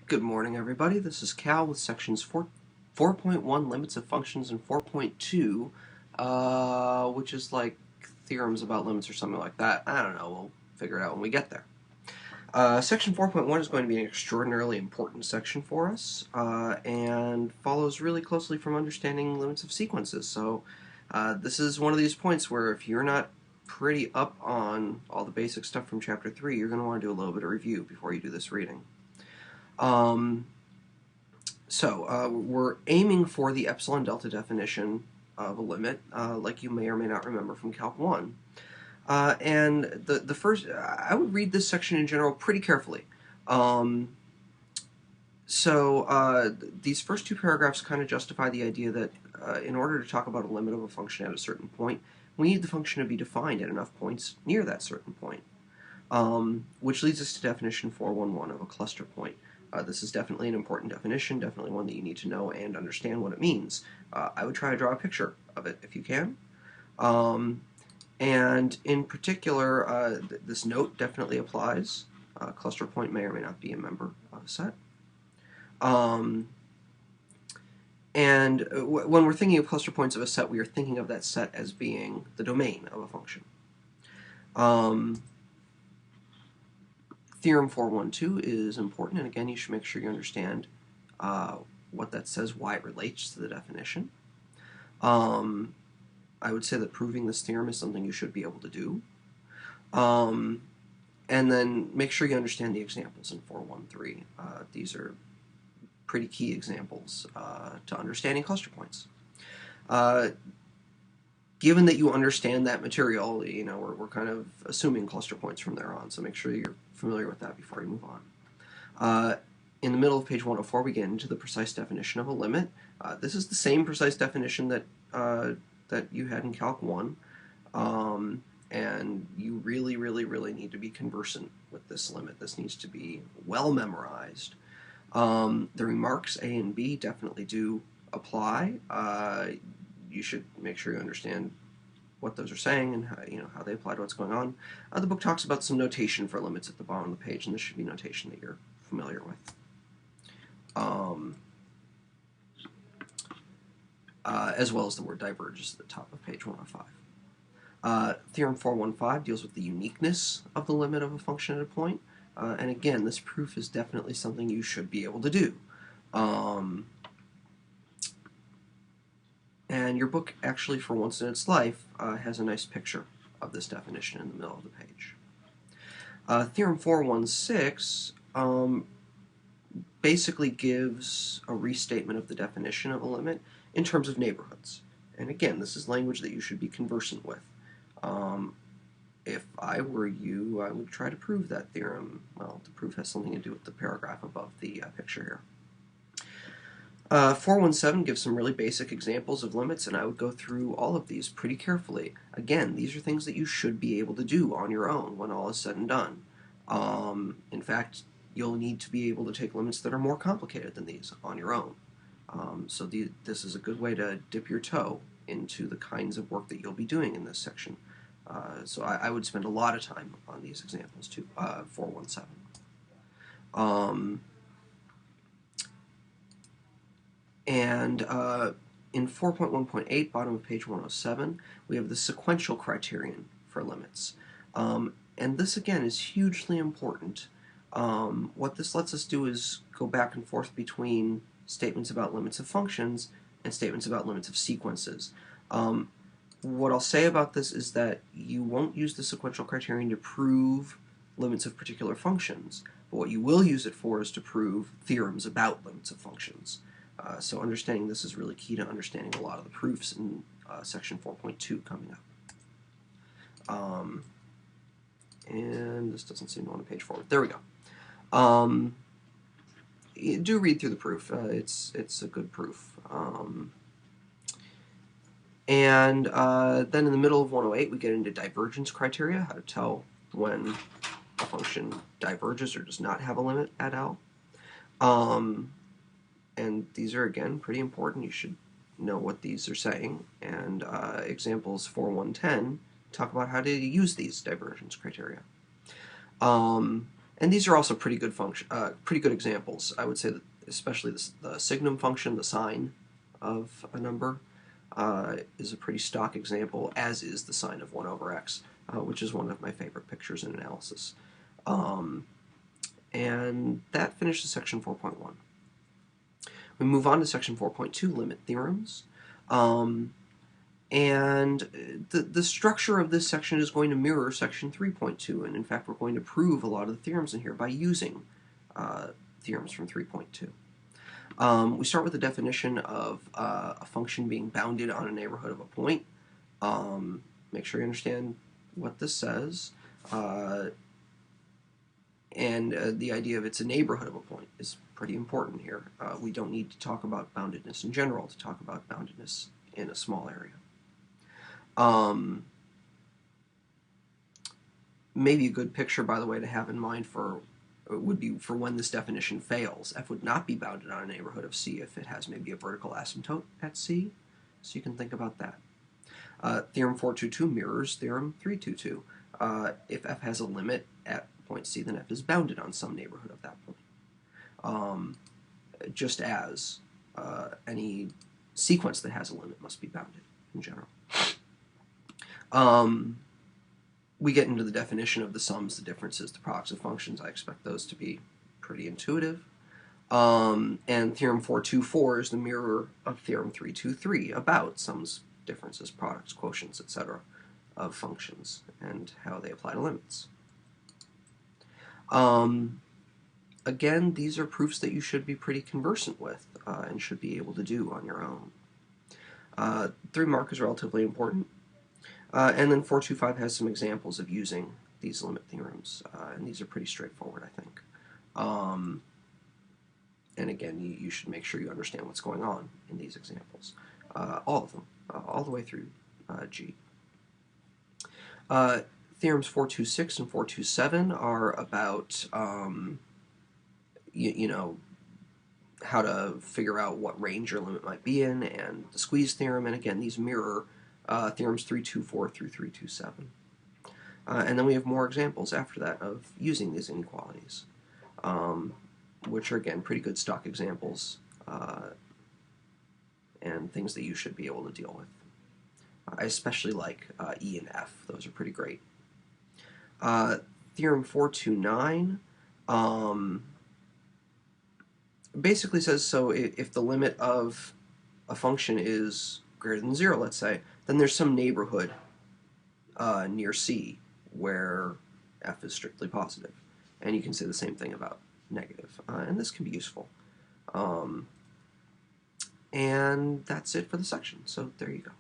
Good morning, everybody. This is Cal with sections 4.1 limits of functions and 4.2, which is like theorems about limits or something like that. I don't know. We'll figure it out when we get there. Section 4.1 is going to be an extraordinarily important section for us and follows really closely from understanding limits of sequences. So this is one of these points where if you're not pretty up on all the basic stuff from Chapter 3, you're going to want to do a little bit of review before you do this reading. We're aiming for the epsilon delta definition of a limit, like you may or may not remember from Calc 1. And the first, I would read this section in general pretty carefully. These first two paragraphs kind of justify the idea that in order to talk about a limit of a function at a certain point, we need the function to be defined at enough points near that certain point. Which leads us to definition 4.1.1 of a cluster point. This is definitely an important definition, definitely one that you need to know and understand what it means. I would try to draw a picture of it if you can. And in particular, this note definitely applies. Cluster point may or may not be a member of a set. When we're thinking of cluster points of a set, we are thinking of that set as being the domain of a function. Theorem 4.1.2 is important, and again, you should make sure you understand what that says, why it relates to the definition. I would say that proving this theorem is something you should be able to do. And then make sure you understand the examples in 4.1.3. These are pretty key examples to understanding cluster points. Given that you understand that material, we're kind of assuming cluster points from there on, so make sure you're familiar with that before you move on. In the middle of page 104, we get into the precise definition of a limit. This is the same precise definition that you had in Calc 1, and you really, really, really need to be conversant with this limit. This needs to be well memorized. The remarks A and B definitely do apply. You should make sure you understand what those are saying and how they apply to what's going on. The book talks about some notation for limits at the bottom of the page, and this should be notation that you're familiar with. As well as the word diverges at the top of page 105. Theorem 4.1.5 deals with the uniqueness of the limit of a function at a point. And again, this proof is definitely something you should be able to do. And your book, actually, for once in its life, has a nice picture of this definition in the middle of the page. Theorem 4.1.6 basically gives a restatement of the definition of a limit in terms of neighborhoods. And again, this is language that you should be conversant with. If I were you, I would try to prove that theorem. Well, the proof has something to do with the paragraph above the picture here. 4.1.7 gives some really basic examples of limits, and I would go through all of these pretty carefully. Again, these are things that you should be able to do on your own when all is said and done. In fact, you'll need to be able to take limits that are more complicated than these on your own. This is a good way to dip your toe into the kinds of work that you'll be doing in this section. So I would spend a lot of time on these examples too, 4.1.7. And in 4.1.8, bottom of page 107, we have the sequential criterion for limits. And this, again, is hugely important. What this lets us do is go back and forth between statements about limits of functions and statements about limits of sequences. What I'll say about this is that you won't use the sequential criterion to prove limits of particular functions, but what you will use it for is to prove theorems about limits of functions. So understanding this is really key to understanding a lot of the proofs in section 4.2 coming up. And this doesn't seem to want to page forward. There we go. Do read through the proof. It's a good proof. Then in the middle of 108, we get into divergence criteria, how to tell when a function diverges or does not have a limit at L. And these are, again, pretty important. You should know what these are saying. And examples 4.1.10 talk about how to use these divergence criteria. And these are also pretty good examples. I would say that especially the signum function, the sign of a number, is a pretty stock example, as is the sine of 1 over x, which is one of my favorite pictures in analysis. And that finishes section 4.1. We move on to section 4.2, limit theorems. And the structure of this section is going to mirror section 3.2, and in fact we're going to prove a lot of the theorems in here by using theorems from 3.2. We start with the definition of a function being bounded on a neighborhood of a point. Make sure you understand what this says. And the idea of it's a neighborhood of a point is pretty important here. We don't need to talk about boundedness in general to talk about boundedness in a small area. Maybe a good picture, by the way, to have in mind would be for when this definition fails. F would not be bounded on a neighborhood of C if it has maybe a vertical asymptote at C, so you can think about that. Theorem 422 mirrors Theorem 322. If F has a limit at point C, then F is bounded on some neighborhood of that point. Just as any sequence that has a limit must be bounded in general. We get into the definition of the sums, the differences, the products of functions. I expect those to be pretty intuitive. And Theorem 424 is the mirror of Theorem 323 about sums, differences, products, quotients, etc. of functions and how they apply to limits. Again, these are proofs that you should be pretty conversant with and should be able to do on your own. 3 mark is relatively important. And then 425 has some examples of using these limit theorems, and these are pretty straightforward, I think. And again, you should make sure you understand what's going on in these examples. All of them, all the way through G. Theorems 426 and 427 are about, you know, how to figure out what range your limit might be in, and the squeeze theorem, and again, these mirror theorems 324 through 327. And then we have more examples after that of using these inequalities, which are, again, pretty good stock examples and things that you should be able to deal with. I especially like E and F. Those are pretty great. Theorem 429 basically says, so if the limit of a function is greater than 0, let's say, then there's some neighborhood near C where F is strictly positive. And you can say the same thing about negative. And this can be useful. And that's it for the section. So there you go.